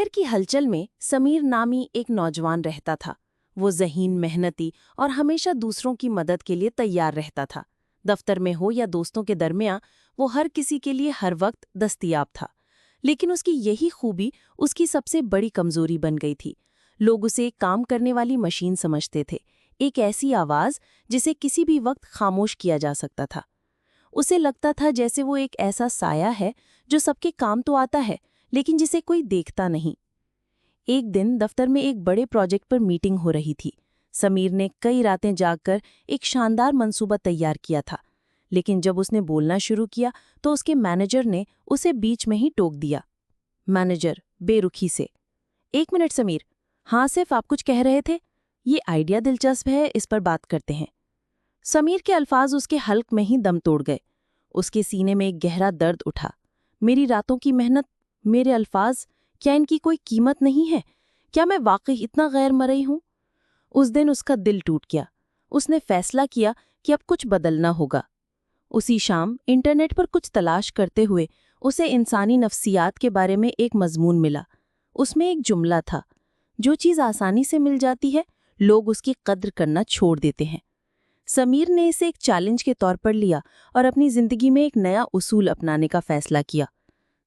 शहर की हलचल में समीर नामी एक नौजवान रहता था। वो ज़हीन, मेहनती और हमेशा दूसरों की मदद के लिए तैयार रहता था। दफ्तर में हो या दोस्तों के दरमियान वो हर किसी के लिए हर वक्त दस्तयाब था। लेकिन उसकी यही खूबी उसकी सबसे बड़ी कमजोरी बन गई थी। लोग उसे एक काम करने वाली मशीन समझते थे, एक ऐसी आवाज़ जिसे किसी भी वक्त खामोश किया जा सकता था। उसे लगता था जैसे वो एक ऐसा साया है जो सबके काम तो आता है, लेकिन जिसे कोई देखता नहीं। एक दिन दफ्तर में एक बड़े प्रोजेक्ट पर मीटिंग हो रही थी। समीर ने कई रातें जागकर एक शानदार मंसूबा तैयार किया था, लेकिन जब उसने बोलना शुरू किया तो उसके मैनेजर ने उसे बीच में ही टोक दिया। मैनेजर बेरुखी से, "एक मिनट समीर, हाँ सिर्फ आप कुछ कह रहे थे? ये आइडिया दिलचस्प है, इस पर बात करते हैं।" समीर के अल्फाज उसके हल्क में ही दम तोड़ गए। उसके सीने में एक गहरा दर्द उठा। मेरी रातों की मेहनत, मेरे अल्फाज, क्या इनकी कोई कीमत नहीं है? क्या मैं वाकई इतना गैर मरई हूं? उस दिन उसका दिल टूट गया। उसने फैसला किया कि अब कुछ बदलना होगा। उसी शाम इंटरनेट पर कुछ तलाश करते हुए उसे इंसानी नफ्सियात के बारे में एक मजमून मिला। उसमें एक जुमला था, जो चीज़ आसानी से मिल जाती है, लोग उसकी कद्र करना छोड़ देते हैं। समीर ने इसे एक चैलेंज के तौर पर लिया और अपनी जिंदगी में एक नया उसूल अपनाने का फैसला किया।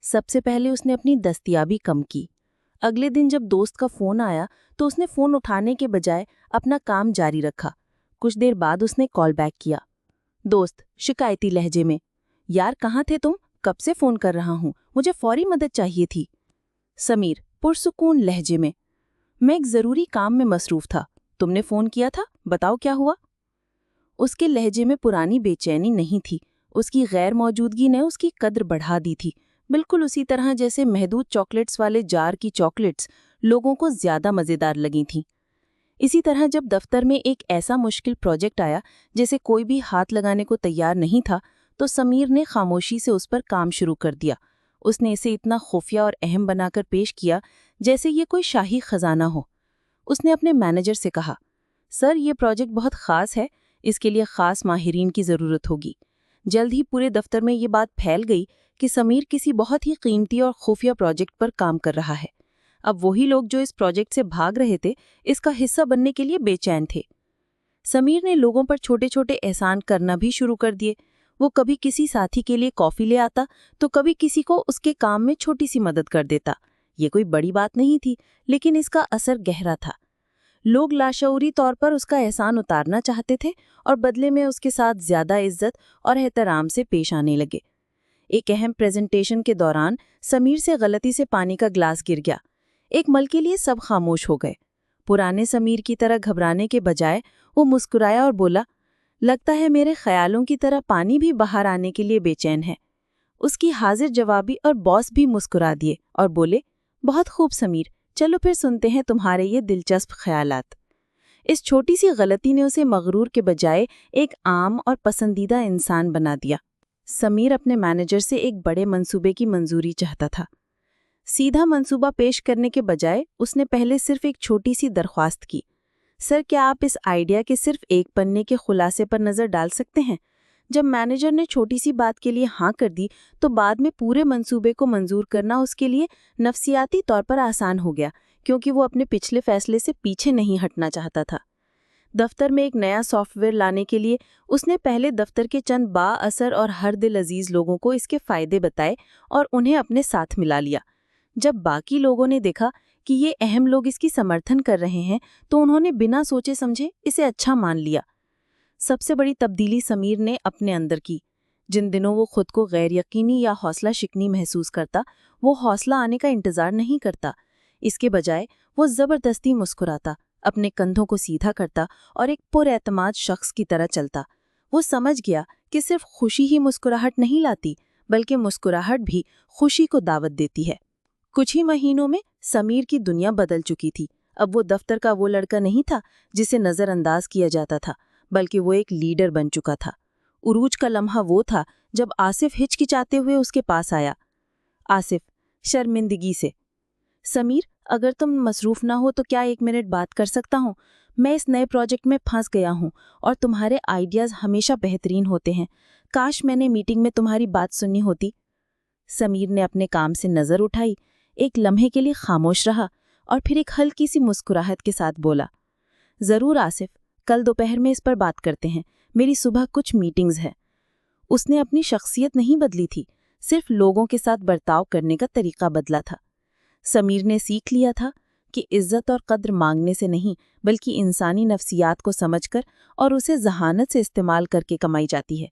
सबसे पहले उसने अपनी दस्तयाबी कम की। अगले दिन जब दोस्त का फोन आया तो उसने फोन उठाने के बजाय अपना काम जारी रखा। कुछ देर बाद उसने कॉल बैक किया। दोस्त शिकायती लहजे में, "यार कहाँ थे तुम? कब से फोन कर रहा हूँ, मुझे फौरी मदद चाहिए थी।" समीर पुरसुकून लहजे में, "मैं एक जरूरी काम में मसरूफ था। तुमने फोन किया था, बताओ क्या हुआ?" उसके लहजे में पुरानी बेचैनी नहीं थी। उसकी गैर मौजूदगी ने उसकी कद्र बढ़ा दी थी, बिल्कुल उसी तरह जैसे महदूद चॉकलेट्स वाले जार की चॉकलेट्स लोगों को ज्यादा मज़ेदार लगी थीं। इसी तरह जब दफ्तर में एक ऐसा मुश्किल प्रोजेक्ट आया जिसे कोई भी हाथ लगाने को तैयार नहीं था, तो समीर ने खामोशी से उस पर काम शुरू कर दिया। उसने इसे इतना खुफिया और अहम बनाकर पेश किया जैसे ये कोई शाही खजाना हो। उसने अपने मैनेजर से कहा, "सर, ये प्रोजेक्ट बहुत ख़ास है, इसके लिए ख़ास माहिरीन की ज़रूरत होगी।" जल्द ही पूरे दफ्तर में ये बात फैल गई कि समीर किसी बहुत ही कीमती और खुफिया प्रोजेक्ट पर काम कर रहा है। अब वही लोग जो इस प्रोजेक्ट से भाग रहे थे, इसका हिस्सा बनने के लिए बेचैन थे। समीर ने लोगों पर छोटे छोटे एहसान करना भी शुरू कर दिए। वो कभी किसी साथी के लिए कॉफ़ी ले आता, तो कभी किसी को उसके काम में छोटी सी मदद कर देता। ये कोई बड़ी बात नहीं थी, लेकिन इसका असर गहरा था। लोग लाशऊरी तौर पर उसका एहसान उतारना चाहते थे और बदले में उसके साथ ज्यादा इज्जत और एहतराम से पेश आने लगे। एक अहम प्रेजेंटेशन के दौरान समीर से गलती से पानी का ग्लास गिर गया। एक पल के लिए सब खामोश हो गए। पुराने समीर की तरह घबराने के बजाय वो मुस्कुराया और बोला, "लगता है मेरे ख्यालों की तरह पानी भी बाहर आने के लिए बेचैन है।" उसकी हाजिर जवाबी और बॉस भी मुस्कुरा दिए और बोले, "बहुत खूब समीर, चलो फिर सुनते हैं तुम्हारे ये दिलचस्प ख्यालात।" इस छोटी सी गलती ने उसे मगरूर के बजाय एक आम और पसंदीदा इंसान बना दिया। समीर अपने मैनेजर से एक बड़े मंसूबे की मंजूरी चाहता था। सीधा मंसूबा पेश करने के बजाय उसने पहले सिर्फ एक छोटी सी दरख्वास्त की, "सर, क्या आप इस आइडिया के सिर्फ एक पन्ने के खुलासे पर नज़र डाल सकते हैं?" जब मैनेजर ने छोटी सी बात के लिए हाँ कर दी, तो बाद में पूरे मंसूबे को मंजूर करना उसके लिए नफसियाती तौर पर आसान हो गया, क्योंकि वो अपने पिछले फैसले से पीछे नहीं हटना चाहता था। दफ्तर में एक नया सॉफ्टवेयर लाने के लिए उसने पहले दफ्तर के चंद बाअसर और हर दिल अजीज लोगों को इसके फायदे बताए और उन्हें अपने साथ मिला लिया। जब बाकी लोगों ने देखा कि ये अहम लोग इसकी समर्थन कर रहे हैं, तो उन्होंने बिना सोचे समझे इसे अच्छा मान लिया। सबसे बड़ी तब्दीली समीर ने अपने अंदर की। जिन दिनों वो खुद को गैर यकीनी या हौसला शिकनी महसूस करता, वो हौसला आने का इंतजार नहीं करता। इसके बजाय वो जबरदस्ती मुस्कुराता, अपने कंधों को सीधा करता और एक पुरएतमाद शख्स की तरह चलता। वो समझ गया कि सिर्फ खुशी ही मुस्कुराहट नहीं लाती, बल्कि मुस्कुराहट भी खुशी को दावत देती है। कुछ ही महीनों में समीर की दुनिया बदल चुकी थी। अब वो दफ्तर का वो लड़का नहीं था जिसे नज़रअंदाज किया जाता था, बल्कि वो एक लीडर बन चुका था। उरूज का लम्हा वो था जब आसिफ हिचकिचाते हुए उसके पास आया। आसिफ शर्मिंदगी से, "समीर, अगर तुम मसरूफ ना हो तो क्या 1 मिनट बात कर सकता हूँ? मैं इस नए प्रोजेक्ट में फंस गया हूँ और तुम्हारे आइडियाज़ हमेशा बेहतरीन होते हैं। काश मैंने मीटिंग में तुम्हारी बात सुननी होती।" समीर ने अपने काम से नज़र उठाई। ایک لمحے کے لیے خاموش رہا اور پھر ایک ہلکی سی مسکراہٹ کے ساتھ بولا، ضرور آصف، کل دوپہر میں اس پر بات کرتے ہیں، میری صبح کچھ میٹنگز ہے۔ اس نے اپنی شخصیت نہیں بدلی تھی، صرف لوگوں کے ساتھ برتاؤ کرنے کا طریقہ بدلا تھا۔ سمیر نے سیکھ لیا تھا کہ عزت اور قدر مانگنے سے نہیں بلکہ انسانی نفسیات کو سمجھ کر اور اسے ذہانت سے استعمال کر کے کمائی جاتی ہے۔